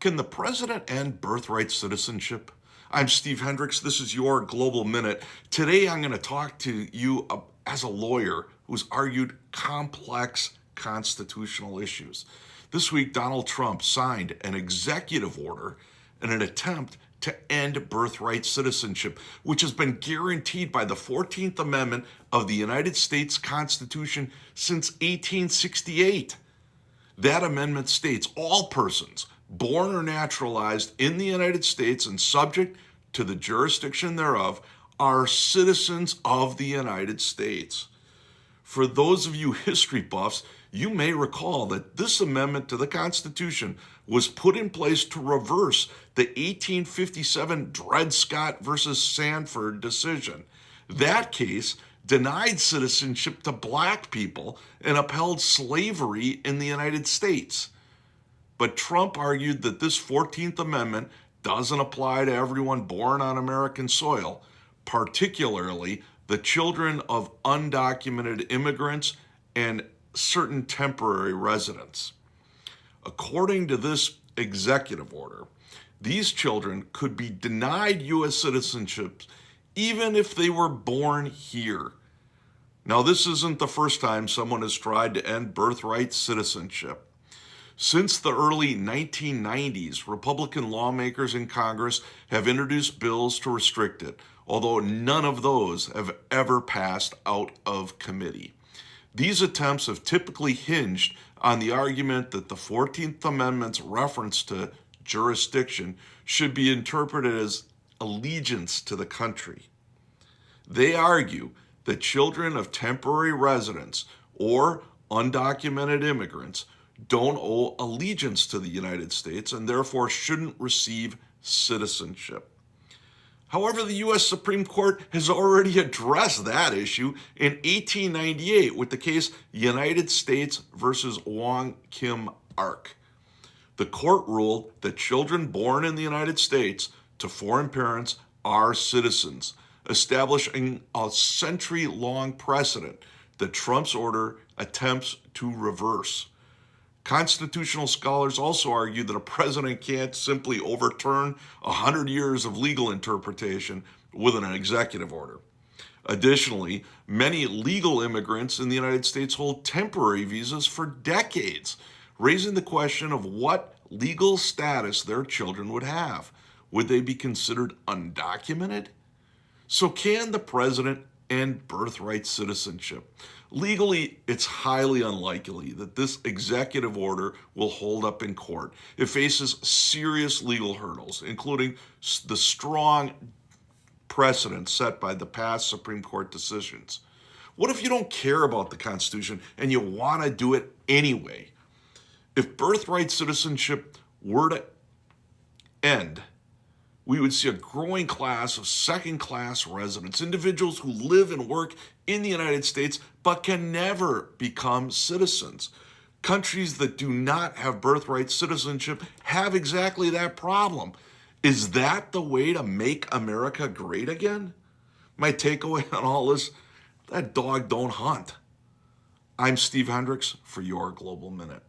Can the president end birthright citizenship? I'm Steve Hendrix. This is your Global Minute. Today I'm going to talk to you as a lawyer who's argued complex constitutional issues. This week, Donald Trump signed an executive order in an attempt to end birthright citizenship, which has been guaranteed by the 14th Amendment of the United States Constitution since 1868. That amendment states all persons born or naturalized in the United States and subject to the jurisdiction thereof are citizens of the United States. For those of you history buffs, you may recall that this amendment to the Constitution was put in place to reverse the 1857 Dred Scott versus Sandford decision. That case denied citizenship to black people and upheld slavery in the United States. But Trump argued that this 14th Amendment doesn't apply to everyone born on American soil, particularly the children of undocumented immigrants and certain temporary residents. According to this executive order, these children could be denied U.S. citizenship even if they were born here. Now, this isn't the first time someone has tried to end birthright citizenship. Since the early 1990s, Republican lawmakers in Congress have introduced bills to restrict it, although none of those have ever passed out of committee. These attempts have typically hinged on the argument that the 14th Amendment's reference to jurisdiction should be interpreted as allegiance to the country. They argue that children of temporary residents or undocumented immigrants don't owe allegiance to the United States and therefore shouldn't receive citizenship. However, the U.S. Supreme Court has already addressed that issue in 1898 with the case United States versus Wong Kim Ark. The court ruled that children born in the United States to foreign parents are citizens, establishing a century-long precedent that Trump's order attempts to reverse. Constitutional scholars also argue that a president can't simply overturn 100 years of legal interpretation with an executive order. Additionally, many legal immigrants in the United States hold temporary visas for decades, raising the question of what legal status their children would have. Would they be considered undocumented? So can the president end birthright citizenship? Legally, it's highly unlikely that this executive order will hold up in court. It faces serious legal hurdles, including the strong precedent set by the past Supreme Court decisions. What if you don't care about the Constitution and you want to do it anyway? If birthright citizenship were to end, we would see a growing class of second-class residents, individuals who live and work in the United States but can never become citizens. Countries that do not have birthright citizenship have exactly that problem. Is that the way to make America great again? My takeaway on all this, that dog don't hunt. I'm Steve Hendrix for your Global Minute.